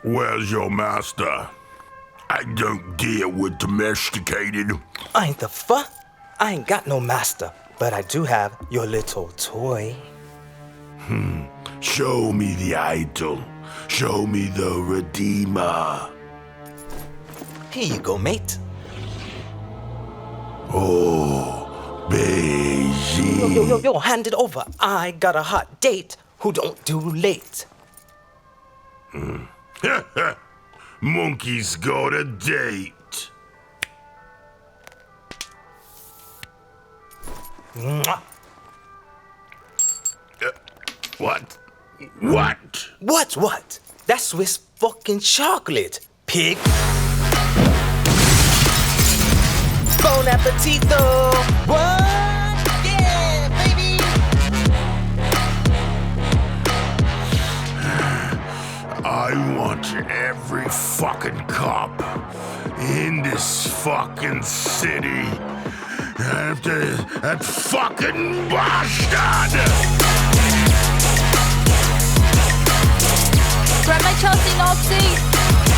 Where's your master? I don't deal with domesticated. Ain't the fuck? I ain't got no master, but I do have your little toy. Show me the idol. Show me the Redeemer. Here you go, mate. Oh, baby. Yo, hand it over. I got a hot date who don't do late. Monkey's got a date. Mwah. What? What? What? That's Swiss fucking chocolate, pig. Bon appetito. What? Yeah, baby. I want every fucking cop in this fucking city after that fucking bastard! Grab my Chelsea Nazi.